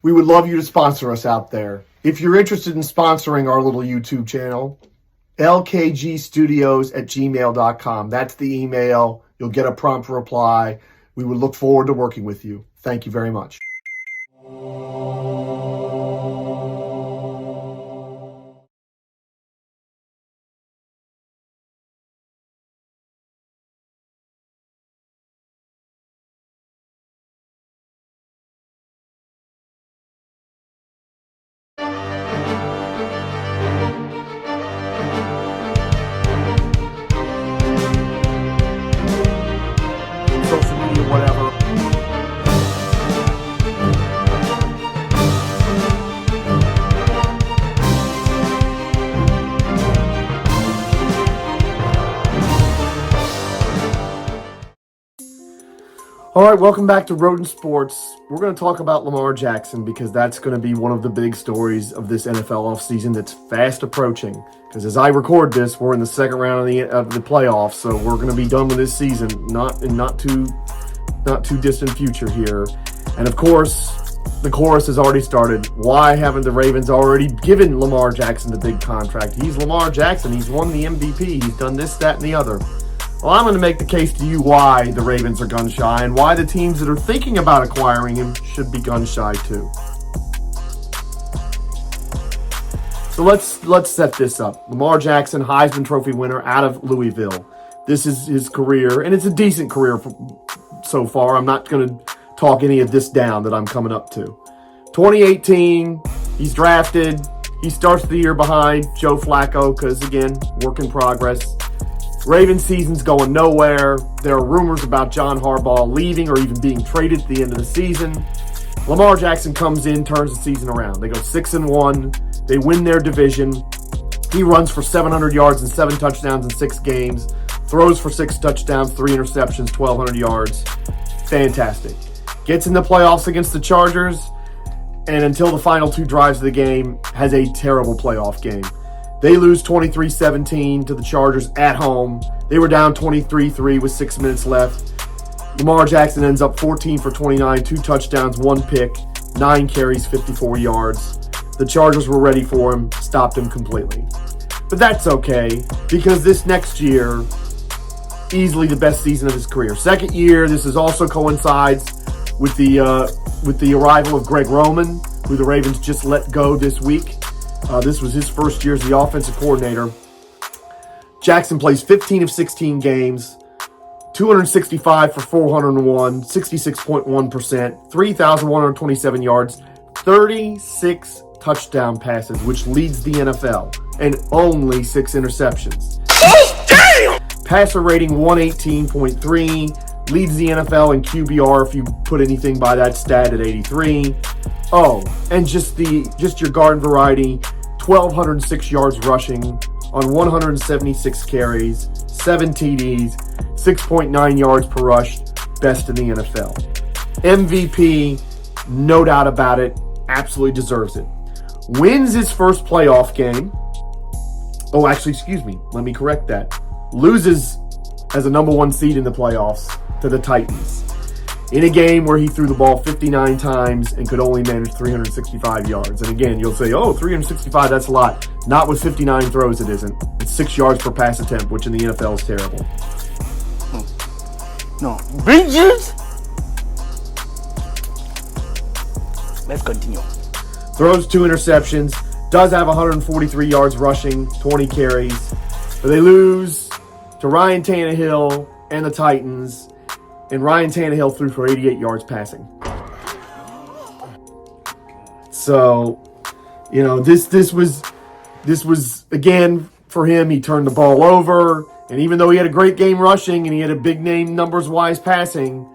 We would love you to sponsor us out there. If you're interested in sponsoring our little YouTube channel, lkgstudios@gmail.com. That's the email. You'll get a prompt reply. We would look forward to working with you. Thank you very much. Social media, whatever. All right, welcome back to Rodent Sports. We're going to talk about Lamar Jackson because that's going to be one of the big stories of this NFL offseason that's fast approaching. Because as I record this, we're in the second round of the playoffs, so we're going to be done with this season, not too distant future here. And of course, the chorus has already started. Why haven't the Ravens already given Lamar Jackson the big contract? He's Lamar Jackson. He's won the MVP. He's done this, that, and the other. Well, I'm going to make the case to you why the Ravens are gun-shy and why the teams that are thinking about acquiring him should be gun-shy too. So let's set this up. Lamar Jackson, Heisman Trophy winner out of Louisville. This is his career, and it's a decent career so far. I'm not going to talk any of this down that I'm coming up to. 2018, he's drafted. He starts the year behind Joe Flacco because, again, work in progress. Ravens season's going nowhere. There are rumors about John Harbaugh leaving or even being traded at the end of the season. Lamar Jackson comes in, turns the season around. They go 6-1. They win their division. He runs for 700 yards and 7 touchdowns in 6 games. Throws for 6 touchdowns, 3 interceptions, 1,200 yards. Fantastic. Gets in the playoffs against the Chargers, and until the final 2 drives of the game, has a terrible playoff game. They lose 23-17 to the Chargers at home. They were down 23-3 with 6 minutes left. Lamar Jackson ends up 14 for 29, 2 touchdowns, 1 pick, 9 carries, 54 yards. The Chargers were ready for him, stopped him completely. But that's okay, because this next year, easily the best season of his career. Second year, this is also coincides with the arrival of Greg Roman, who the Ravens just let go this week. This was his first year as the offensive coordinator. Jackson plays 15 of 16 games, 265 for 401, 66.1%, 3,127 yards, 36 touchdown passes, which leads the NFL, and only 6 interceptions. Oh, damn! Passer rating 118.3, leads the NFL in QBR if you put anything by that stat at 83. Oh, and just your garden variety, 1,206 yards rushing on 176 carries, 7 TDs, 6.9 yards per rush, best in the NFL. MVP, no doubt about it, absolutely deserves it. Wins his first playoff game. Oh, actually, excuse me, let me correct that. Loses as a number 1 seed in the playoffs to the Titans in a game where he threw the ball 59 times and could only manage 365 yards. And again, you'll say, oh, 365, that's a lot. Not with 59 throws, it isn't. It's 6 yards per pass attempt, which in the NFL is terrible. No. Bridges? Let's continue. Throws 2 interceptions. Does have 143 yards rushing, 20 carries. But they lose to Ryan Tannehill and the Titans. And Ryan Tannehill threw for 88 yards passing. So, you know, this was again for him. He turned the ball over, and even though he had a great game rushing and he had a big name numbers-wise passing,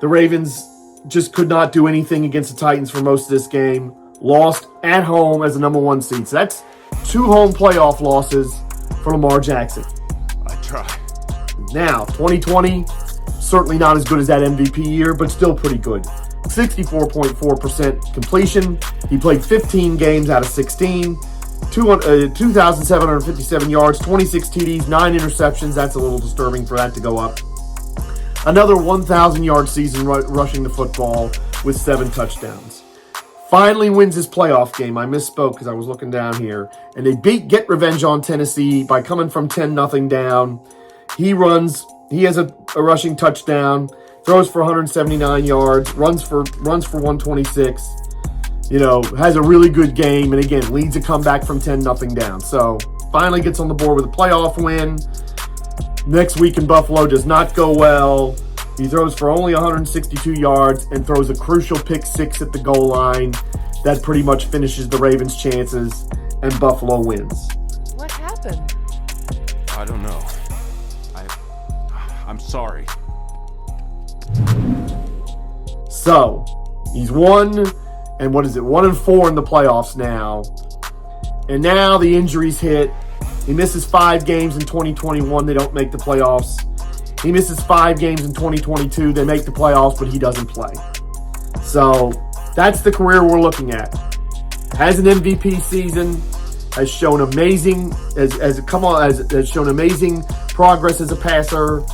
the Ravens just could not do anything against the Titans for most of this game. Lost at home as a number 1 seed. So that's 2 home playoff losses for Lamar Jackson. I try. Now, 2020. Certainly not as good as that MVP year, but still pretty good. 64.4% completion. He played 15 games out of 16. 2,757 yards, 26 TDs, 9 interceptions. That's a little disturbing for that to go up. Another 1,000-yard season rushing the football with 7 touchdowns. finally wins his playoff game. I misspoke because I was looking down here. And they get revenge on Tennessee by coming from 10-0 down. He has a rushing touchdown, throws for 179 yards, runs for 126. Has a really good game, and again, leads a comeback from 10-0 down. So finally gets on the board with a playoff win. Next week in Buffalo does not go well. He throws for only 162 yards and throws a crucial pick six at the goal line. That pretty much finishes the Ravens' chances, and Buffalo wins. What happened? I don't know. I'm sorry. So, he's 1-4 in the playoffs now. And now the injuries hit. He misses 5 games in 2021. They don't make the playoffs. He misses 5 games in 2022. They make the playoffs, but he doesn't play. So that's the career we're looking at. Has an MVP season. Has shown amazing has shown amazing progress as a passer.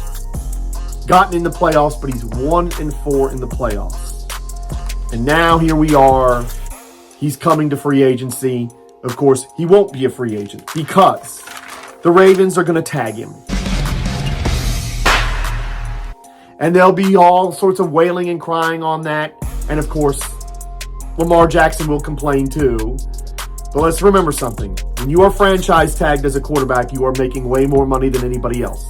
Gotten in the playoffs, but he's 1-4 in the playoffs. And now here we are. He's coming to free agency. Of course, he won't be a free agent because the Ravens are going to tag him. And there'll be all sorts of wailing and crying on that. And of course, Lamar Jackson will complain too. But let's remember something. When you are franchise tagged as a quarterback, you are making way more money than anybody else.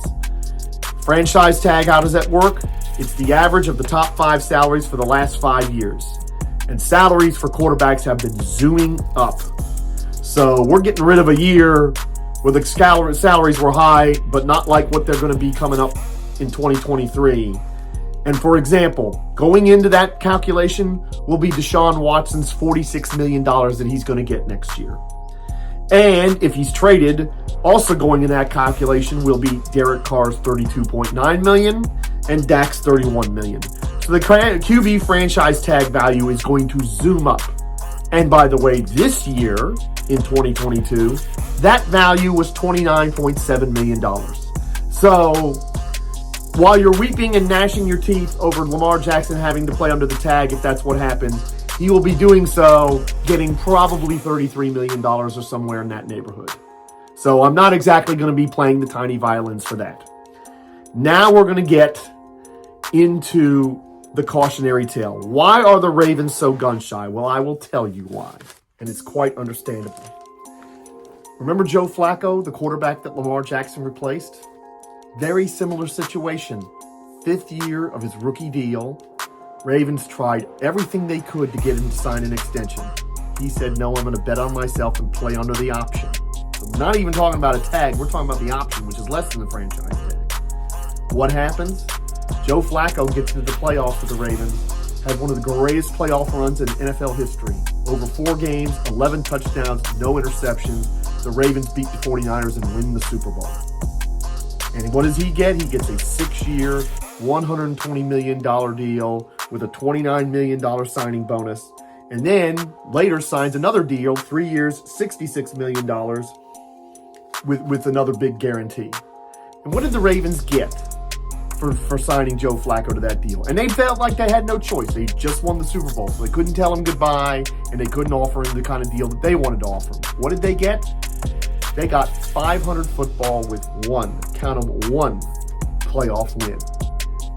Franchise tag, how does that work? It's the average of the top 5 salaries for the last 5 years. And salaries for quarterbacks have been zooming up. So we're getting rid of a year where the salaries were high, but not like what they're going to be coming up in 2023. And for example, going into that calculation will be Deshaun Watson's $46 million that he's going to get next year. And if he's traded, also going in that calculation will be Derek Carr's $32.9 million and Dak's $31 million. So the QB franchise tag value is going to zoom up. And by the way, this year, in 2022, that value was $29.7 million. So while you're weeping and gnashing your teeth over Lamar Jackson having to play under the tag, if that's what happens, he will be doing so, getting probably $33 million or somewhere in that neighborhood. So I'm not exactly going to be playing the tiny violins for that. Now we're going to get into the cautionary tale. Why are the Ravens so gun-shy? Well, I will tell you why, and it's quite understandable. Remember Joe Flacco, the quarterback that Lamar Jackson replaced? Very similar situation. 5th year of his rookie deal. Ravens tried everything they could to get him to sign an extension. He said, no, I'm going to bet on myself and play under the option. So we're not even talking about a tag. We're talking about the option, which is less than the franchise tag. What happens? Joe Flacco gets into the playoffs with the Ravens, has one of the greatest playoff runs in NFL history. Over 4 games, 11 touchdowns, no interceptions. The Ravens beat the 49ers and win the Super Bowl. And what does he get? He gets a 6-year, $120 million deal with a $29 million signing bonus. And then later signs another deal, 3 years, $66 million with another big guarantee. And what did the Ravens get for signing Joe Flacco to that deal? And they felt like they had no choice. They just won the Super Bowl, so they couldn't tell him goodbye, and they couldn't offer him the kind of deal that they wanted to offer him. What did they get? They got 500 football with one playoff win.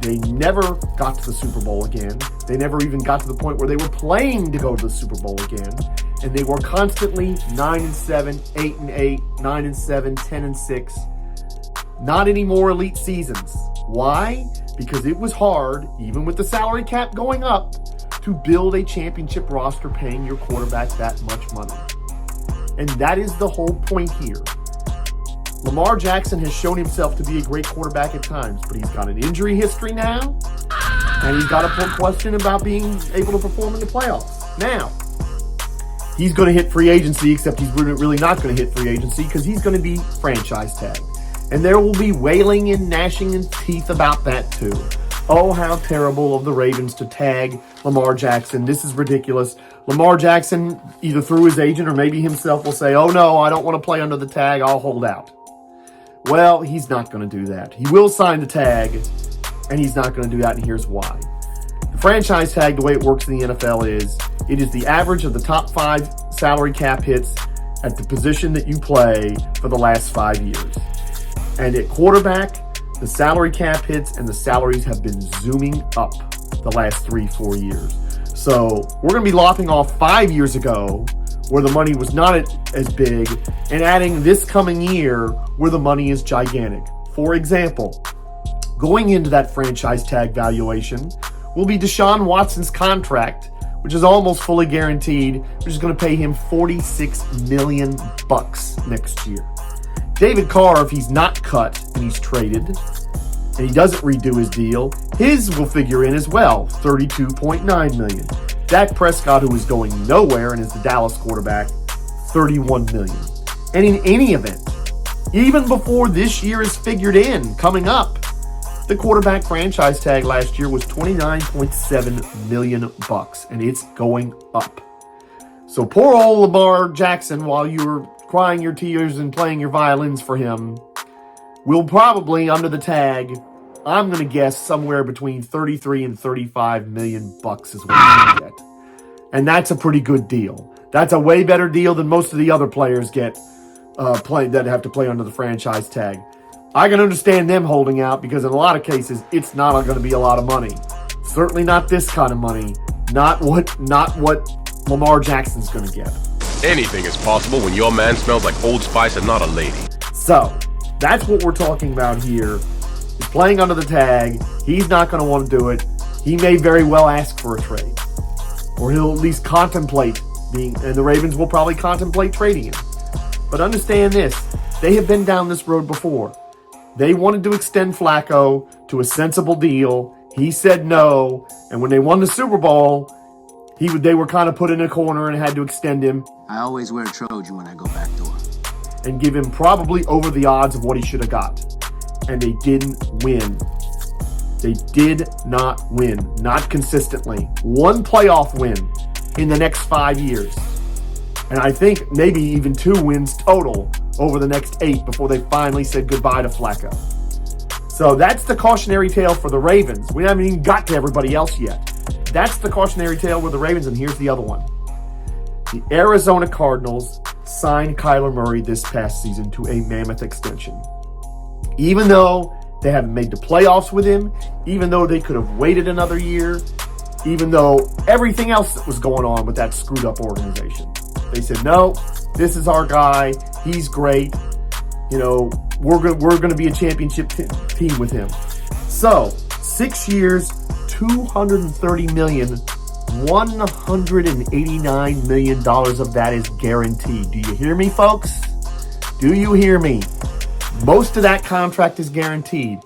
They never got to the Super Bowl again. They never even got to the point where they were playing to go to the Super Bowl again. And they were constantly 9-7, 8-8, 9-7, 10-6. Not any more elite seasons. Why? Because it was hard, even with the salary cap going up, to build a championship roster paying your quarterback that much money. And that is the whole point here. Lamar Jackson has shown himself to be a great quarterback at times, but he's got an injury history now, and he's got a question about being able to perform in the playoffs. Now, he's going to hit free agency, except he's really not going to hit free agency because he's going to be franchise tagged. And there will be wailing and gnashing of teeth about that too. Oh, how terrible of the Ravens to tag Lamar Jackson. This is ridiculous. Lamar Jackson, either through his agent or maybe himself, will say, oh no, I don't want to play under the tag. I'll hold out. Well, he's not going to do that. He will sign the tag, and he's not going to do that, and here's why. The franchise tag, the way it works in the NFL is, It is the average of the top 5 salary cap hits at the position that you play for the last 5 years. And at quarterback, the salary cap hits and the salaries have been zooming up the last 3-4 years. So we're going to be lopping off 5 years ago where the money was not as big and adding this coming year where the money is gigantic. For example, going into that franchise tag valuation will be Deshaun Watson's contract, which is almost fully guaranteed, which is going to pay him $46 million next year. David Carr, if he's not cut and he's traded and he doesn't redo his deal, his will figure in as well, $32.9 million. Dak Prescott, who is going nowhere and is the Dallas quarterback, $31 million. And in any event, even before this year is figured in, coming up, the quarterback franchise tag last year was $29.7 million, and it's going up. So poor old Lamar Jackson, while you were crying your tears and playing your violins for him, will probably, under the tag, I'm going to guess somewhere between 33 and 35 million bucks is what he's going to get. And that's a pretty good deal. That's a way better deal than most of the other players get that have to play under the franchise tag. I can understand them holding out because in a lot of cases, it's not going to be a lot of money. Certainly not this kind of money. Not what Lamar Jackson's going to get. Anything is possible when your man smells like Old Spice and not a lady. So, that's what we're talking about here. He's playing under the tag. He's not going to want to do it. He may very well ask for a trade. Or he'll at least contemplate and the Ravens will probably contemplate trading him. But understand this. They have been down this road before. They wanted to extend Flacco to a sensible deal. He said no. And when they won the Super Bowl, they were kind of put in a corner and had to extend him. I always wear a Trojan when I go back door. And give him probably over the odds of what he should have got. And they didn't win. They did not win. Not consistently. One playoff win in the next 5 years. And I think maybe even 2 wins total over the next 8 before they finally said goodbye to Flacco. So that's the cautionary tale for the Ravens. We haven't even got to everybody else yet. That's the cautionary tale with the Ravens, and here's the other one. The Arizona Cardinals signed Kyler Murray this past season to a mammoth extension. Even though they haven't made the playoffs with him, even though they could have waited another year, even though everything else that was going on with that screwed up organization. They said, no, this is our guy. He's great. You know, we're going to be a championship team with him. So, 6 years, $230 million, $189 million of that is guaranteed. Do you hear me, folks? Do you hear me? Most of that contract is guaranteed.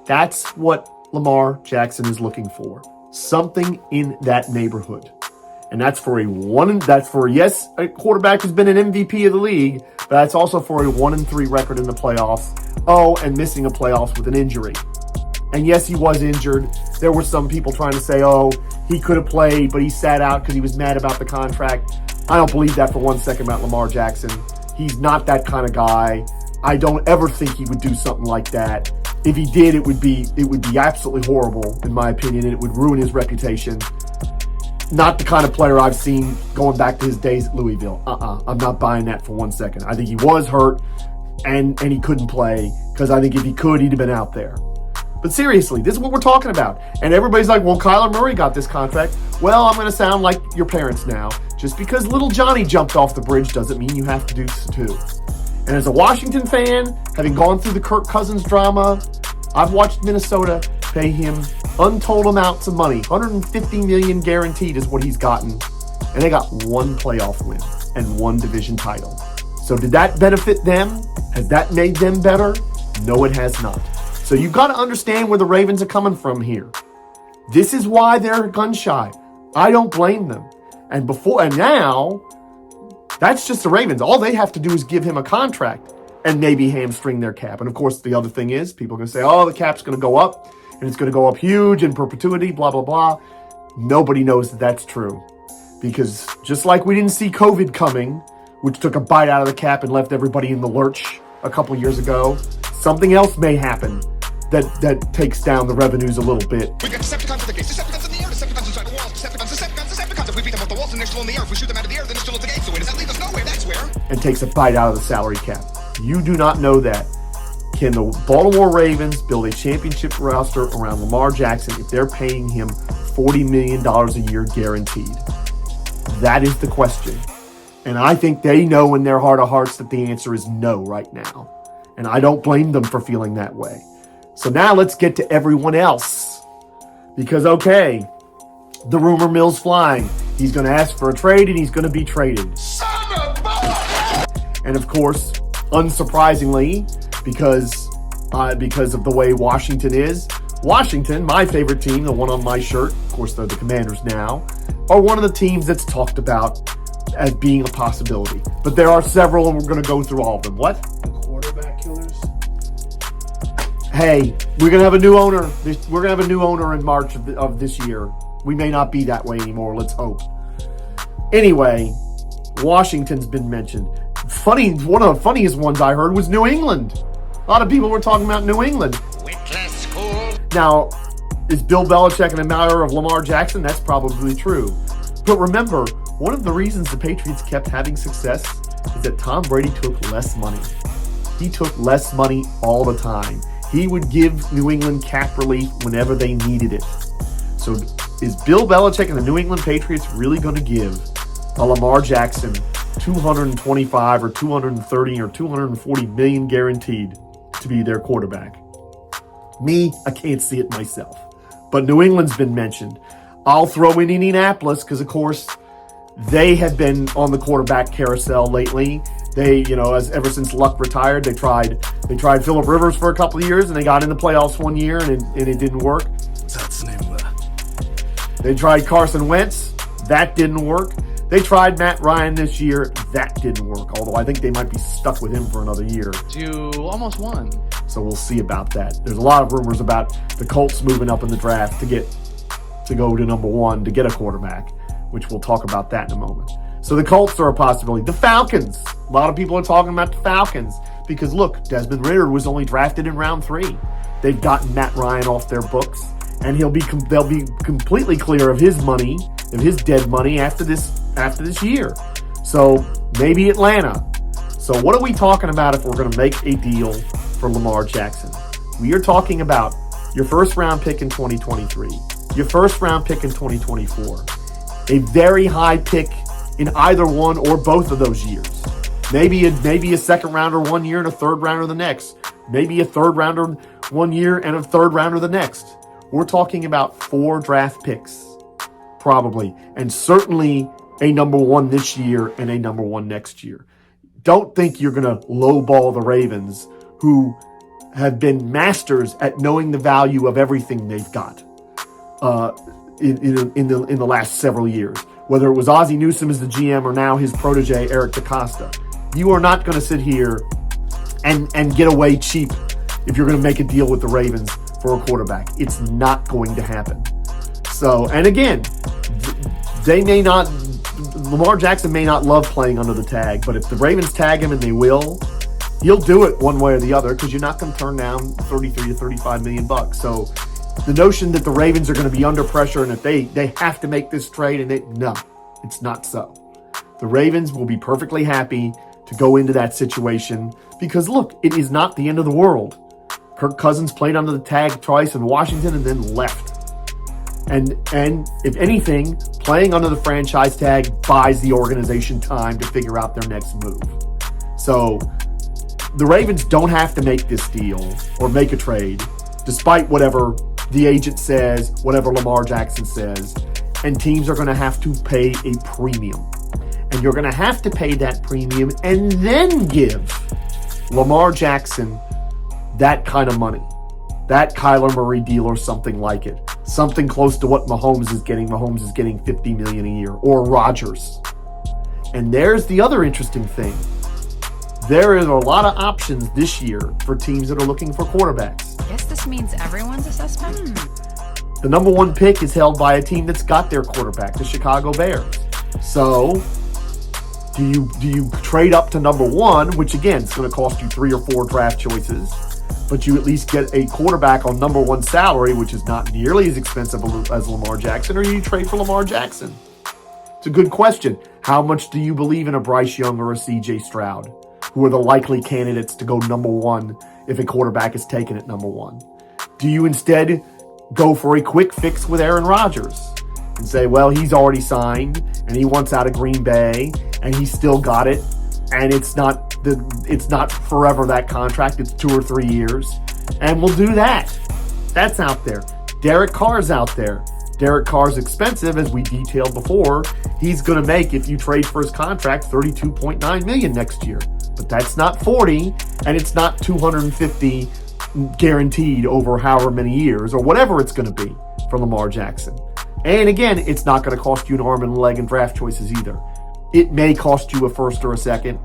That's what Lamar Jackson is looking for. Something in that neighborhood. And that's for a quarterback who's been an MVP of the league, but that's also for a 1-3 record in the playoffs. Oh, and missing a playoffs with an injury. And yes, he was injured. There were some people trying to say, oh, he could have played, but he sat out because he was mad about the contract. I don't believe that for 1 second about Lamar Jackson. He's not that kind of guy. I don't ever think he would do something like that. If he did, it would be absolutely horrible, in my opinion, and it would ruin his reputation. Not the kind of player I've seen going back to his days at Louisville. I'm not buying that for 1 second. I think he was hurt and he couldn't play because I think if he could, he'd have been out there. But seriously, this is what we're talking about. And everybody's like, well, Kyler Murray got this contract. Well, I'm going to sound like your parents now. Just because little Johnny jumped off the bridge doesn't mean you have to do so too. And as a Washington fan, having gone through the Kirk Cousins drama, I've watched Minnesota pay him untold amounts of money. $150 million guaranteed is what he's gotten. And they got 1 playoff win and 1 division title. So did that benefit them? Has that made them better? No, it has not. So you've got to understand where the Ravens are coming from here. This is why they're gun shy. I don't blame them. And now, that's just the Ravens. All they have to do is give him a contract and maybe hamstring their cap. And of course, the other thing is, people are going to say, oh, the cap's going to go up, and it's going to go up huge in perpetuity, blah, blah, blah. Nobody knows that that's true. Because just like we didn't see COVID coming, which took a bite out of the cap and left everybody in the lurch a couple years ago, something else may happen that takes down the revenues a little bit. We got Decepticons in the gates, Decepticons in the air, Decepticons inside the walls, Decepticons, we beat them off the walls and there's missile in the air. If we shoot them out of the air, then it's still at the gate. So where does that leave us? Nowhere. That's where. And takes a bite out of the salary cap. You do not know that. Can the Baltimore Ravens build a championship roster around Lamar Jackson if they're paying him $40 million a year guaranteed? That is the question. And I think they know in their heart of hearts that the answer is no right now. And I don't blame them for feeling that way. So now let's get to everyone else. Because, okay, the rumor mill's flying. He's going to ask for a trade and he's going to be traded. And of course, unsurprisingly, because of the way Washington is, Washington, my favorite team, the one on my shirt, of course they're the Commanders now, are one of the teams that's talked about as being a possibility. But there are several, and we're going to go through all of them. What? Quarterback killers. Hey, we're going to have a new owner. We're going to have a new owner in March of this year. We may not be that way anymore. Let's hope. Anyway, Washington's been mentioned. Funny, one of the funniest ones I heard was New England. A lot of people were talking about New England. Now, is Bill Belichick in a matter of Lamar Jackson? That's probably true. But remember, one of the reasons the Patriots kept having success is that Tom Brady took less money. He took less money all the time. He would give New England cap relief whenever they needed it. So is Bill Belichick and the New England Patriots really going to give a Lamar Jackson 225 or 230 or 240 million guaranteed to be their quarterback? Me, I can't see it myself. But New England's been mentioned. I'll throw in Indianapolis because, of course, they have been on the quarterback carousel lately. They, ever since Luck retired, they tried Phillip Rivers for a couple of years, and they got in the playoffs one year, and it didn't work. That's the name of that. They tried Carson Wentz. That didn't work. They tried Matt Ryan this year. That didn't work, although I think they might be stuck with him for another year. You almost won. So we'll see about that. There's a lot of rumors about the Colts moving up in the draft to go to number one to get a quarterback, which we'll talk about that in a moment. So the Colts are a possibility. The Falcons. A lot of people are talking about the Falcons because, look, Desmond Ridder was only drafted in round 3. They've gotten Matt Ryan off their books, and they'll be completely clear of his money, of his dead money after this year. So maybe Atlanta. So what are we talking about if we're going to make a deal for Lamar Jackson? We are talking about your first round pick in 2023, your first round pick in 2024, a very high pick in either one or both of those years. Maybe a second rounder one year and a third rounder the next. Maybe a third rounder one year and a third rounder the next. We're talking about 4 draft picks, probably, and certainly a number 1 this year and a number 1 next year. Don't think you're going to lowball the Ravens, who have been masters at knowing the value of everything they've got in the last several years. Whether it was Ozzie Newsome as the GM or now his protege, Eric DaCosta. You are not going to sit here and get away cheap if you're going to make a deal with the Ravens for a quarterback. It's not going to happen. So, and again, Lamar Jackson may not love playing under the tag, but if the Ravens tag him, and they will, he'll do it one way or the other because you're not going to turn down 33 to 35 million bucks. So the notion that the Ravens are going to be under pressure and that they have to make this trade, no, it's not so. The Ravens will be perfectly happy to go into that situation because, look, it is not the end of the world. Kirk Cousins played under the tag twice in Washington and then left. And if anything, playing under the franchise tag buys the organization time to figure out their next move. So the Ravens don't have to make this deal or make a trade, despite whatever the agent says, whatever Lamar Jackson says, and teams are going to have to pay a premium. And you're going to have to pay that premium and then give Lamar Jackson that kind of money, that Kyler Murray deal or something like it. Something close to what Mahomes is getting. Mahomes is getting $50 million a year, or Rodgers. And there's the other interesting thing. There are a lot of options this year for teams that are looking for quarterbacks. I guess this means everyone's a suspect. The number 1 pick is held by a team that's got their quarterback, the Chicago Bears. So, do you trade up to number 1, which again is going to cost you 3 or 4 draft choices, but you at least get a quarterback on number 1 salary, which is not nearly as expensive as Lamar Jackson, or you trade for Lamar Jackson? It's a good question. How much do you believe in a Bryce Young or a CJ Stroud, who are the likely candidates to go number one if a quarterback is taken at number one? Do you instead go for a quick fix with Aaron Rodgers and say, well, he's already signed and he wants out of Green Bay and he's still got it, and it's not forever, that contract, it's 2 or 3 years, and we'll do that. That's out there. Derek Carr's out there. Derek Carr's expensive, as we detailed before. He's going to make, if you trade for his contract, $32.9 million next year. But that's not 40, and it's not 250 guaranteed over however many years, or whatever it's going to be for Lamar Jackson. And again, it's not going to cost you an arm and a leg and draft choices either. It may cost you a first or a second.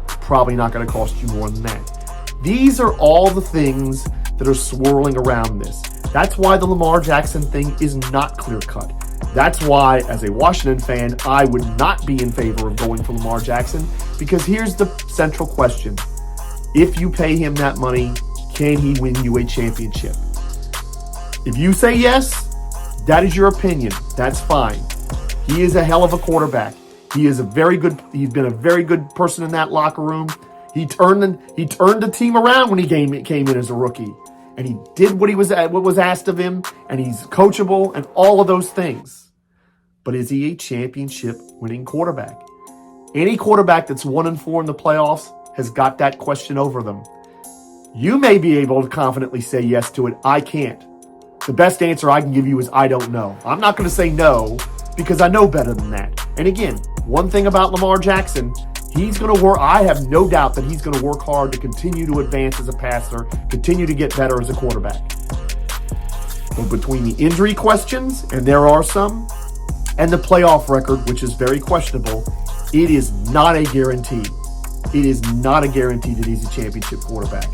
Probably not going to cost you more than that. These are all the things that are swirling around this. That's why the Lamar Jackson thing is not clear-cut. That's why, as a Washington fan, I would not be in favor of going for Lamar Jackson, because here's the central question. If you pay him that money, can he win you a championship? If you say yes, that is your opinion. That's fine. He is a hell of a quarterback. He's been a very good person in that locker room. He turned the team around when he came in as a rookie. And he did what was asked of him, and he's coachable and all of those things. But is he a championship winning quarterback? Any quarterback that's 1-4 in the playoffs has got that question over them. You may be able to confidently say yes to it. I can't. The best answer I can give you is I don't know. I'm not going to say no because I know better than that. And again, one thing about Lamar Jackson, he's going to work. I have no doubt that he's going to work hard to continue to advance as a passer, continue to get better as a quarterback. But between the injury questions, and there are some, and the playoff record, which is very questionable, it is not a guarantee. It is not a guarantee that he's a championship quarterback.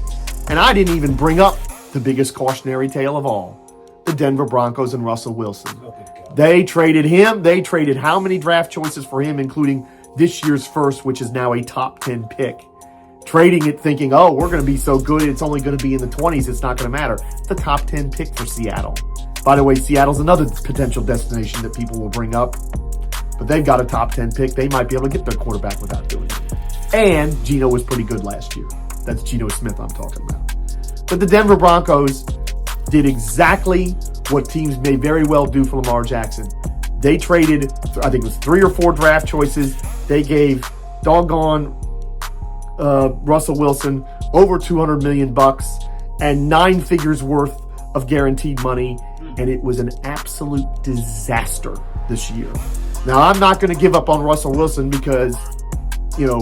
And I didn't even bring up the biggest cautionary tale of all, the Denver Broncos and Russell Wilson. They traded him. They traded how many draft choices for him, including this year's first, which is now a top 10 pick. Trading it thinking, oh, we're going to be so good, it's only going to be in the 20s, it's not going to matter. It's the top 10 pick for Seattle. By the way, Seattle's another potential destination that people will bring up. But they've got a top 10 pick. They might be able to get their quarterback without doing it. And Geno was pretty good last year. That's Geno Smith I'm talking about. But the Denver Broncos did exactly what teams may very well do for Lamar Jackson. They traded, I think it was 3 or 4 draft choices. They gave doggone Russell Wilson over $200 million and 9 figures worth of guaranteed money. And it was an absolute disaster this year. Now, I'm not going to give up on Russell Wilson because,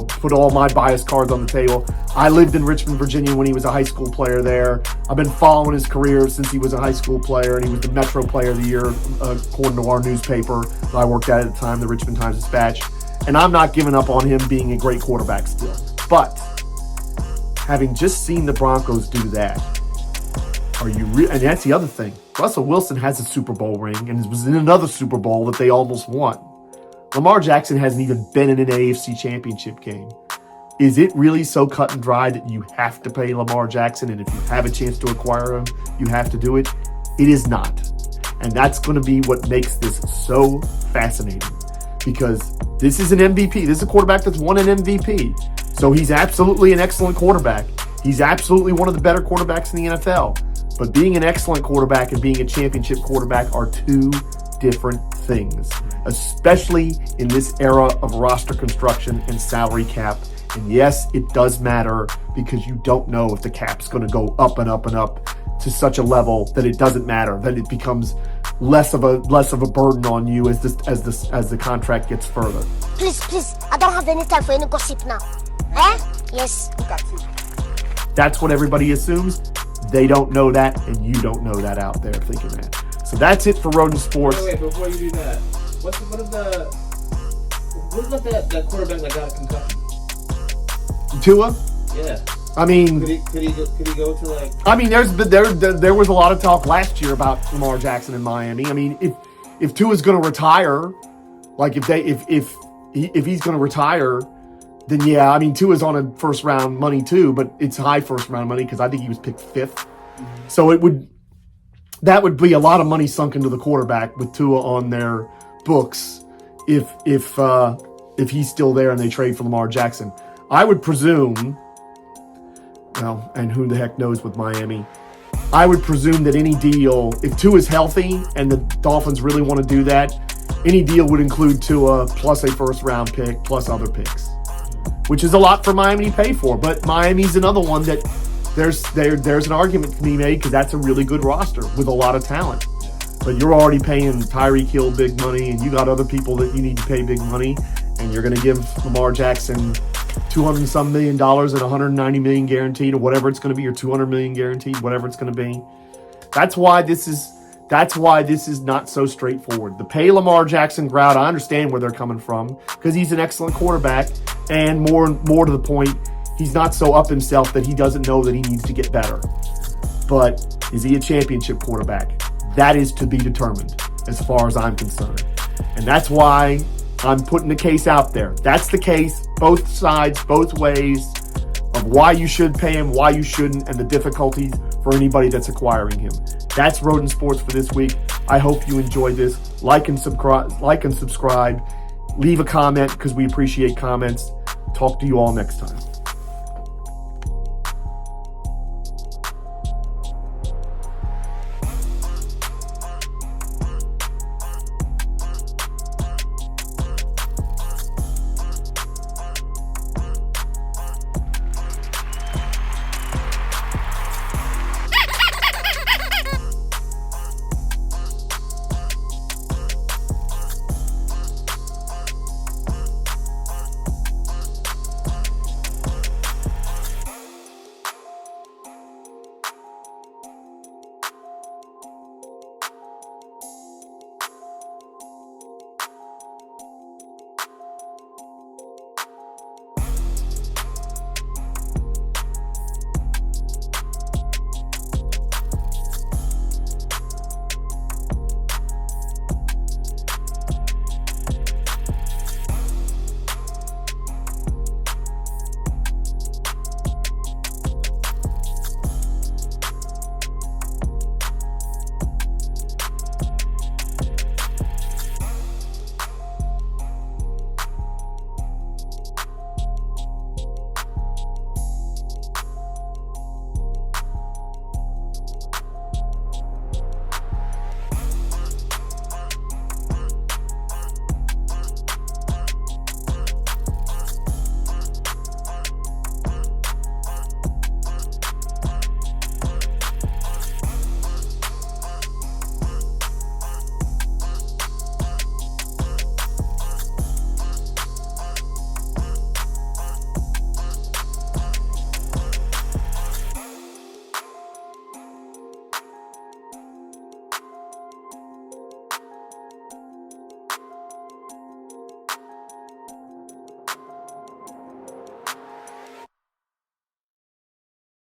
put all my bias cards on the table. I lived in Richmond, Virginia when he was a high school player there. I've been following his career since he was a high school player, and he was the Metro Player of the Year, according to our newspaper that I worked at the time, the Richmond Times-Dispatch. And I'm not giving up on him being a great quarterback still. But having just seen the Broncos do that, and that's the other thing. Russell Wilson has a Super Bowl ring and was in another Super Bowl that they almost won. Lamar Jackson hasn't even been in an AFC championship game. Is it really so cut and dry that you have to pay Lamar Jackson, and if you have a chance to acquire him, you have to do it? It is not. And that's going to be what makes this so fascinating, because this is an MVP. This is a quarterback that's won an MVP. So he's absolutely an excellent quarterback. He's absolutely one of the better quarterbacks in the NFL. But being an excellent quarterback and being a championship quarterback are two different things, especially in this era of roster construction and salary cap. And yes, it does matter, because you don't know if the cap's going to go up and up and up to such a level that it doesn't matter, that it becomes less of a burden on you as the contract gets further. Please, I don't have any time for any gossip now. Eh? Yes. That's what everybody assumes. They don't know that, and you don't know that out there thinking that. So that's it for Rodent Sports. Wait, before you do that, what about that quarterback that got a concussion? Tua? Yeah. I mean, could he go to like? I mean, there was a lot of talk last year about Lamar Jackson in Miami. I mean, if Tua's going to retire, like if he's going to retire, then yeah, I mean, Tua's on a first round money too, but it's high first round money because I think he was picked 5th. So that would be a lot of money sunk into the quarterback with Tua on their books if he's still there and they trade for Lamar Jackson. I would presume, well, and who the heck knows with Miami, I would presume that any deal, if Tua is healthy and the Dolphins really want to do that, any deal would include Tua plus a first-round pick plus other picks, which is a lot for Miami to pay for. But Miami's another one that there's an argument to be made because that's a really good roster with a lot of talent. But you're already paying Tyreek Hill big money, and you got other people that you need to pay big money, and you're going to give Lamar Jackson $200-some million and $190 million guaranteed, or whatever it's going to be, or $200 million guaranteed, whatever it's going to be. That's why this is not so straightforward. The pay Lamar Jackson crowd, I understand where they're coming from because he's an excellent quarterback, and more to the point, he's not so up himself that he doesn't know that he needs to get better. But is he a championship quarterback? That is to be determined as far as I'm concerned. And that's why I'm putting the case out there. That's the case, both sides, both ways, of why you should pay him, why you shouldn't, and the difficulties for anybody that's acquiring him. That's Rodent Sports for this week. I hope you enjoyed this. Like and subscribe. Leave a comment because we appreciate comments. Talk to you all next time.